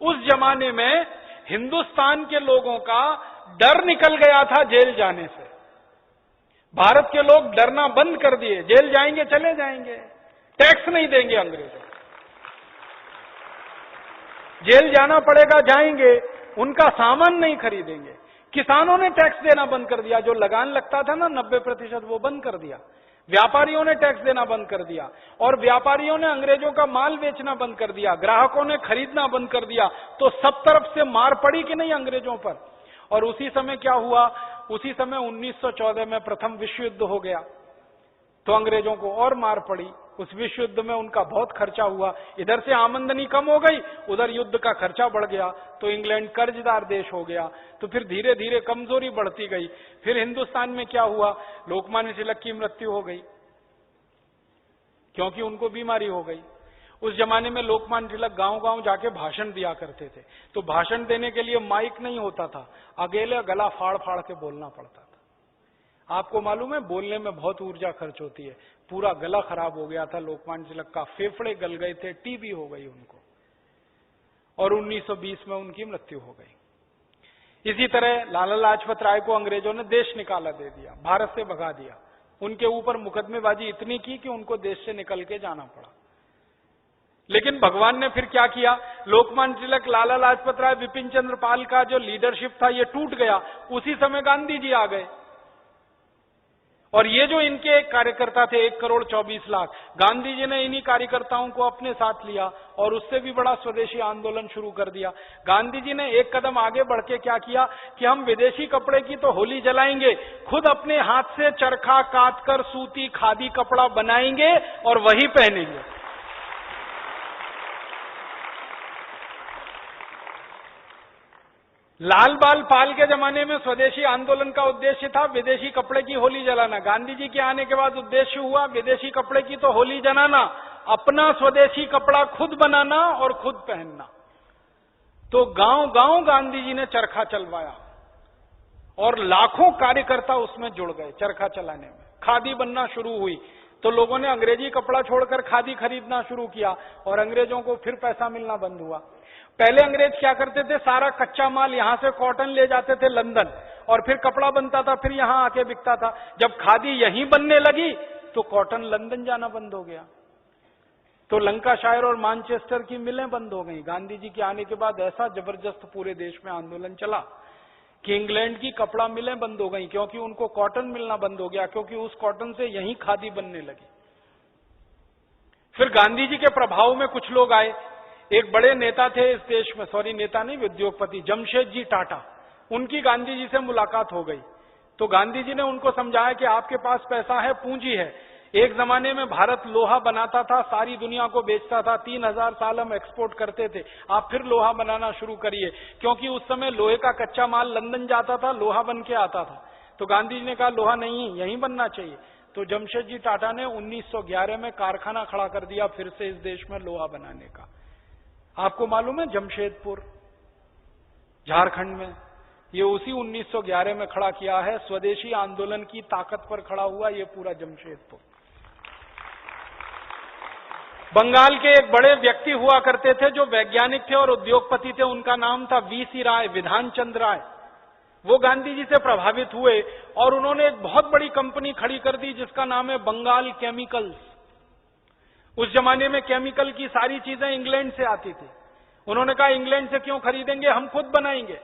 उस जमाने में हिंदुस्तान के लोगों का डर निकल गया था जेल जाने से। भारत के लोग डरना बंद कर दिए, जेल जाएंगे चले जाएंगे, टैक्स नहीं देंगे अंग्रेजों, जेल जाना पड़ेगा जाएंगे, उनका सामान नहीं खरीदेंगे। किसानों ने टैक्स देना बंद कर दिया, जो लगान लगता था ना 90% वो बंद कर दिया। व्यापारियों ने टैक्स देना बंद कर दिया और व्यापारियों ने अंग्रेजों का माल बेचना बंद कर दिया, ग्राहकों ने खरीदना बंद कर दिया। तो सब तरफ से मार पड़ी कि नहीं अंग्रेजों पर। और उसी समय क्या हुआ, उसी समय 1914 में प्रथम विश्व युद्ध हो गया, तो अंग्रेजों को और मार पड़ी। उस विश्व युद्ध में उनका बहुत खर्चा हुआ, इधर से आमदनी कम हो गई, उधर युद्ध का खर्चा बढ़ गया, तो इंग्लैंड कर्जदार देश हो गया। तो फिर धीरे धीरे कमजोरी बढ़ती गई। फिर हिंदुस्तान में क्या हुआ, लोकमान्य तिलक की मृत्यु हो गई क्योंकि उनको बीमारी हो गई। उस जमाने में लोकमान्य तिलक गांव गांव जाके भाषण दिया करते थे, तो भाषण देने के लिए माइक नहीं होता था, अकेले गला फाड़ फाड़ के बोलना पड़ता था। आपको मालूम है बोलने में बहुत ऊर्जा खर्च होती है। पूरा गला खराब हो गया था लोकमान्य तिलक का, फेफड़े गल गए थे, टीबी हो गई उनको, और 1920 में उनकी मृत्यु हो गई। इसी तरह लाला लाजपत राय को अंग्रेजों ने देश निकाला दे दिया, भारत से भगा दिया। उनके ऊपर मुकदमेबाजी इतनी की कि उनको देश से निकल के जाना पड़ा। लेकिन भगवान ने फिर क्या किया, लोकमान्य तिलक, लाला लाजपत राय, विपिन चंद्र पाल का जो लीडरशिप था ये टूट गया। उसी समय गांधी जी आ गए, और ये जो इनके कार्यकर्ता थे 1,24,00,000, गांधी जी ने इन्हीं कार्यकर्ताओं को अपने साथ लिया और उससे भी बड़ा स्वदेशी आंदोलन शुरू कर दिया। गांधी जी ने एक कदम आगे बढ़ के क्या किया कि हम विदेशी कपड़े की तो होली जलाएंगे, खुद अपने हाथ से चरखा काटकर सूती खादी कपड़ा बनाएंगे और वही पहनेंगे। लाल बाल पाल के जमाने में स्वदेशी आंदोलन का उद्देश्य था विदेशी कपड़े की होली जलाना। गांधी जी के आने के बाद उद्देश्य हुआ विदेशी कपड़े की तो होली जलाना, अपना स्वदेशी कपड़ा खुद बनाना और खुद पहनना। तो गांव गांव गांधी जी ने चरखा चलवाया और लाखों कार्यकर्ता उसमें जुड़ गए चरखा चलाने में। खादी बनना शुरू हुई, तो लोगों ने अंग्रेजी कपड़ा छोड़कर खादी खरीदना शुरू किया और अंग्रेजों को फिर पैसा मिलना बंद हुआ। पहले अंग्रेज क्या करते थे, सारा कच्चा माल यहां से कॉटन ले जाते थे लंदन, और फिर कपड़ा बनता था, फिर यहां आके बिकता था। जब खादी यहीं बनने लगी तो कॉटन लंदन जाना बंद हो गया, तो लंकाशायर और मैनचेस्टर की मिलें बंद हो गई। गांधी जी के आने के बाद ऐसा जबरदस्त पूरे देश में आंदोलन चला कि इंग्लैंड की कपड़ा मिलें बंद हो गई, क्योंकि उनको कॉटन मिलना बंद हो गया, क्योंकि उस कॉटन से यहीं खादी बनने लगी। फिर गांधी जी के प्रभाव में कुछ लोग आए। एक बड़े नेता थे इस देश में, सॉरी नेता नहीं, उद्योगपति, जमशेदजी टाटा, उनकी गांधी जी से मुलाकात हो गई। तो गांधी जी ने उनको समझाया कि आपके पास पैसा है, पूंजी है। एक जमाने में भारत लोहा बनाता था, सारी दुनिया को बेचता था, 3000 साल हम एक्सपोर्ट करते थे। आप फिर लोहा बनाना शुरू करिए, क्योंकि उस समय लोहे का कच्चा माल लंदन जाता था, लोहा बन के आता था। तो गांधी जी ने कहा लोहा नहीं, यहीं बनना चाहिए। तो जमशेदजी टाटा ने 1911 में कारखाना खड़ा कर दिया फिर से इस देश में लोहा बनाने का। आपको मालूम है जमशेदपुर झारखंड में, ये उसी 1911 में खड़ा किया है। स्वदेशी आंदोलन की ताकत पर खड़ा हुआ ये पूरा जमशेदपुर। बंगाल के एक बड़े व्यक्ति हुआ करते थे जो वैज्ञानिक थे और उद्योगपति थे, उनका नाम था वीसी राय, विधान चंद्र राय। वो गांधी जी से प्रभावित हुए और उन्होंने एक बहुत बड़ी कंपनी खड़ी कर दी जिसका नाम है बंगाल केमिकल्स। उस जमाने में केमिकल की सारी चीजें इंग्लैंड से आती थी। उन्होंने कहा इंग्लैंड से क्यों खरीदेंगे, हम खुद बनाएंगे।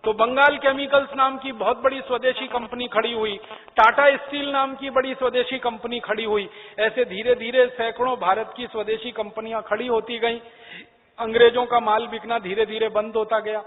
तो बंगाल केमिकल्स नाम की बहुत बड़ी स्वदेशी कंपनी खड़ी हुई, टाटा स्टील नाम की बड़ी स्वदेशी कंपनी खड़ी हुई। ऐसे धीरे धीरे सैकड़ों भारत की स्वदेशी कंपनियां खड़ी होती गईं। अंग्रेजों का माल बिकना धीरे धीरे बंद होता गया।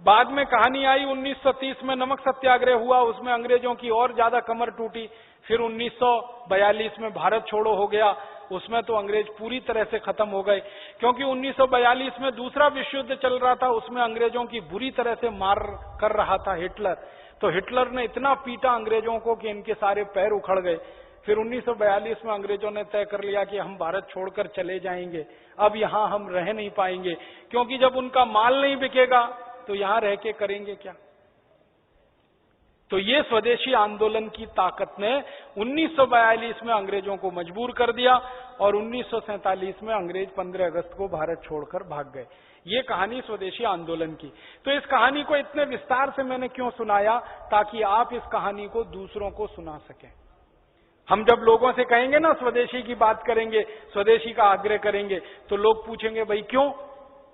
बाद में कहानी आई 1930 में नमक सत्याग्रह हुआ, उसमें अंग्रेजों की और ज्यादा कमर टूटी। फिर 1942 में भारत छोड़ो हो गया, उसमें तो अंग्रेज पूरी तरह से खत्म हो गए, क्योंकि 1942 में दूसरा विश्व युद्ध चल रहा था, उसमें अंग्रेजों की बुरी तरह से मार कर रहा था हिटलर। तो हिटलर ने इतना पीटा अंग्रेजों को कि इनके सारे पैर उखड़ गए। फिर 1942 में अंग्रेजों ने तय कर लिया कि हम भारत छोड़कर चले जाएंगे, अब यहां हम रह नहीं पाएंगे, क्योंकि जब उनका माल नहीं बिकेगा तो यहां रह के करेंगे क्या। तो ये स्वदेशी आंदोलन की ताकत ने 1942 में अंग्रेजों को मजबूर कर दिया और 1947 में अंग्रेज 15 अगस्त को भारत छोड़कर भाग गए। ये कहानी स्वदेशी आंदोलन की। तो इस कहानी को इतने विस्तार से मैंने क्यों सुनाया, ताकि आप इस कहानी को दूसरों को सुना सकें। हम जब लोगों से कहेंगे ना स्वदेशी की बात करेंगे, स्वदेशी का आग्रह करेंगे, तो लोग पूछेंगे भाई क्यों?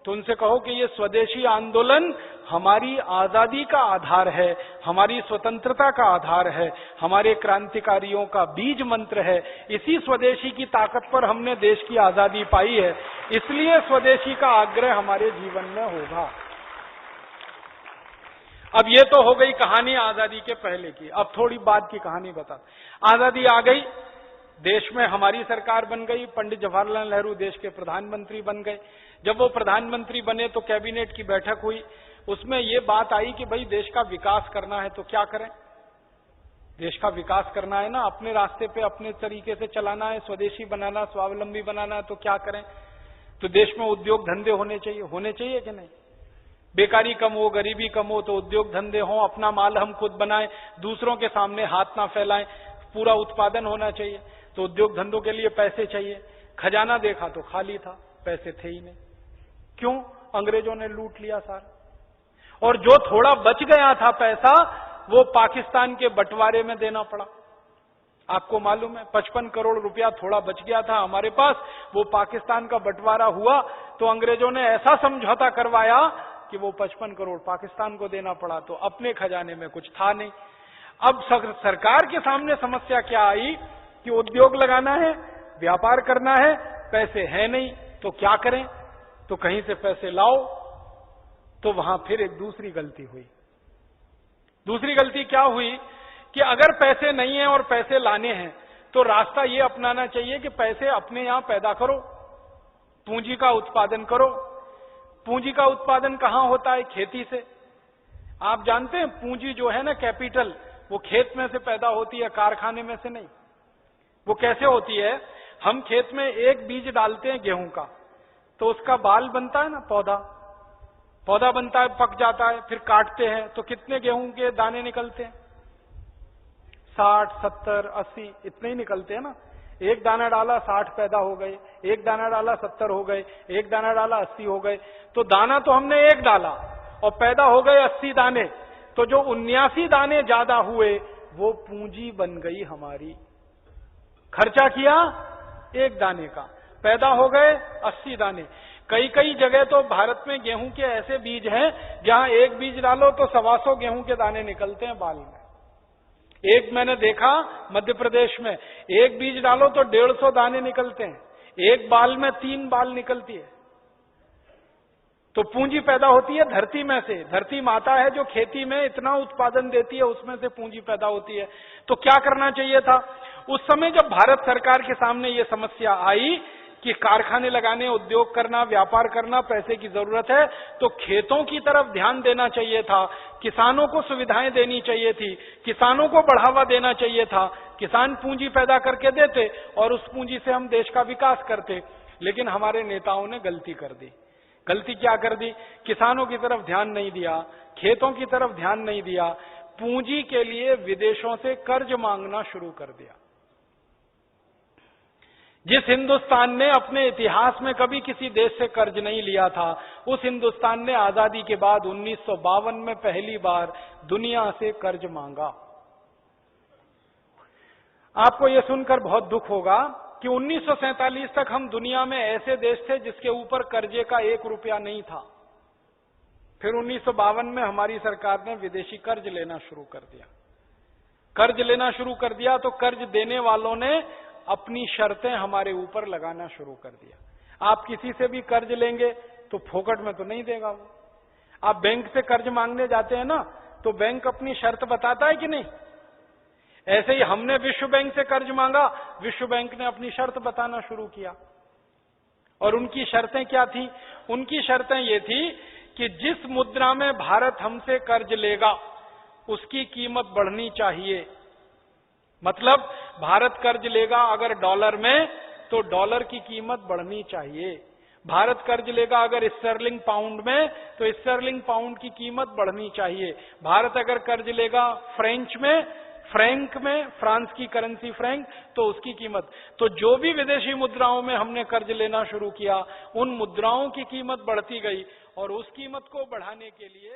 तो उनसे कहो कि ये स्वदेशी आंदोलन हमारी आजादी का आधार है, हमारी स्वतंत्रता का आधार है, हमारे क्रांतिकारियों का बीज मंत्र है। इसी स्वदेशी की ताकत पर हमने देश की आजादी पाई है, इसलिए स्वदेशी का आग्रह हमारे जीवन में होगा। अब ये तो हो गई कहानी आजादी के पहले की। अब थोड़ी बाद की कहानी बता। आजादी आ गई, देश में हमारी सरकार बन गई, पंडित जवाहरलाल नेहरू देश के प्रधानमंत्री बन गए। जब वो प्रधानमंत्री बने तो कैबिनेट की बैठक हुई, उसमें ये बात आई कि भाई देश का विकास करना है तो क्या करें। देश का विकास करना है ना, अपने रास्ते पे अपने तरीके से चलाना है, स्वदेशी बनाना, स्वावलंबी बनाना है तो क्या करें। तो देश में उद्योग धंधे होने चाहिए कि नहीं? बेकारी कम हो, गरीबी कम हो तो उद्योग धंधे हो, अपना माल हम खुद बनाएं, दूसरों के सामने हाथ ना फैलाएं, पूरा उत्पादन होना चाहिए। तो उद्योग धंधों के लिए पैसे चाहिए। खजाना देखा तो खाली था, पैसे थे ही नहीं। क्यों? अंग्रेजों ने लूट लिया सारा। और जो थोड़ा बच गया था पैसा, वो पाकिस्तान के बंटवारे में देना पड़ा। आपको मालूम है 55 करोड़ रुपया थोड़ा बच गया था हमारे पास, वो पाकिस्तान का बंटवारा हुआ तो अंग्रेजों ने ऐसा समझौता करवाया कि वो 55 करोड़ पाकिस्तान को देना पड़ा, तो अपने खजाने में कुछ था नहीं। अब सरकार के सामने समस्या क्या आई कि उद्योग लगाना है, व्यापार करना है, पैसे हैं नहीं, तो क्या करें? तो कहीं से पैसे लाओ। तो वहां फिर एक दूसरी गलती हुई। दूसरी गलती क्या हुई कि अगर पैसे नहीं है और पैसे लाने हैं तो रास्ता ये अपनाना चाहिए कि पैसे अपने यहां पैदा करो, पूंजी का उत्पादन करो। पूंजी का उत्पादन कहां होता है? खेती से। आप जानते हैं पूंजी जो है ना, कैपिटल, वो खेत में से पैदा होती है, कारखाने में से नहीं। वो कैसे होती है? हम खेत में एक बीज डालते हैं गेहूं का, तो उसका बाल बनता है ना, पौधा बनता है, पक जाता है, फिर काटते हैं तो कितने गेहूं के दाने निकलते हैं? 60, 70, 80 इतने ही निकलते हैं ना। एक दाना डाला 60 पैदा हो गए, एक दाना डाला 70 हो गए, एक दाना डाला 80 हो गए। तो दाना तो हमने एक डाला और पैदा हो गए 80 दाने, तो जो 79 दाने ज्यादा हुए वो पूंजी बन गई हमारी। खर्चा किया एक दाने का, पैदा हो गए 80 दाने। कई कई जगह तो भारत में गेहूं के ऐसे बीज हैं जहां एक बीज डालो तो 125 गेहूं के दाने निकलते हैं बाल में। एक मैंने देखा मध्य प्रदेश में, एक बीज डालो तो 150 दाने निकलते हैं, एक बाल में 3 बाल निकलती है। तो पूंजी पैदा होती है धरती में से। धरती माता है जो खेती में इतना उत्पादन देती है, उसमें से पूंजी पैदा होती है। तो क्या करना चाहिए था उस समय जब भारत सरकार के सामने ये समस्या आई कि कारखाने लगाने, उद्योग करना, व्यापार करना, पैसे की जरूरत है, तो खेतों की तरफ ध्यान देना चाहिए था, किसानों को सुविधाएं देनी चाहिए थी, किसानों को बढ़ावा देना चाहिए था। किसान पूंजी पैदा करके देते और उस पूंजी से हम देश का विकास करते। लेकिन हमारे नेताओं ने गलती कर दी। गलती क्या कर दी? किसानों की तरफ ध्यान नहीं दिया, खेतों की तरफ ध्यान नहीं दिया, पूंजी के लिए विदेशों से कर्ज मांगना शुरू कर दिया। जिस हिंदुस्तान ने अपने इतिहास में कभी किसी देश से कर्ज नहीं लिया था, उस हिंदुस्तान ने आजादी के बाद 1952 में पहली बार दुनिया से कर्ज मांगा। आपको यह सुनकर बहुत दुख होगा कि 1947 तक हम दुनिया में ऐसे देश थे जिसके ऊपर कर्जे का 1 रुपया नहीं था। फिर 1952 में हमारी सरकार ने विदेशी कर्ज लेना शुरू कर दिया। कर्ज लेना शुरू कर दिया तो कर्ज देने वालों ने अपनी शर्तें हमारे ऊपर लगाना शुरू कर दिया। आप किसी से भी कर्ज लेंगे तो फोकट में तो नहीं देगा वो। आप बैंक से कर्ज मांगने जाते हैं ना, तो बैंक अपनी शर्त बताता है कि नहीं? ऐसे ही हमने विश्व बैंक से कर्ज मांगा, विश्व बैंक ने अपनी शर्त बताना शुरू किया। और उनकी शर्तें क्या थी? उनकी शर्तें ये थी कि जिस मुद्रा में भारत हमसे कर्ज लेगा उसकी कीमत बढ़नी चाहिए। मतलब भारत कर्ज लेगा अगर डॉलर में, तो डॉलर की कीमत बढ़नी चाहिए। भारत कर्ज लेगा अगर स्टर्लिंग पाउंड में, तो स्टर्लिंग पाउंड की कीमत बढ़नी चाहिए। भारत अगर कर्ज लेगा फ्रेंच में, फ्रैंक में, फ्रांस की करेंसी फ्रैंक, तो उसकी कीमत, तो जो भी विदेशी मुद्राओं में हमने कर्ज लेना शुरू किया, उन मुद्राओं की कीमत बढ़ती गई और उस कीमत को बढ़ाने के लिए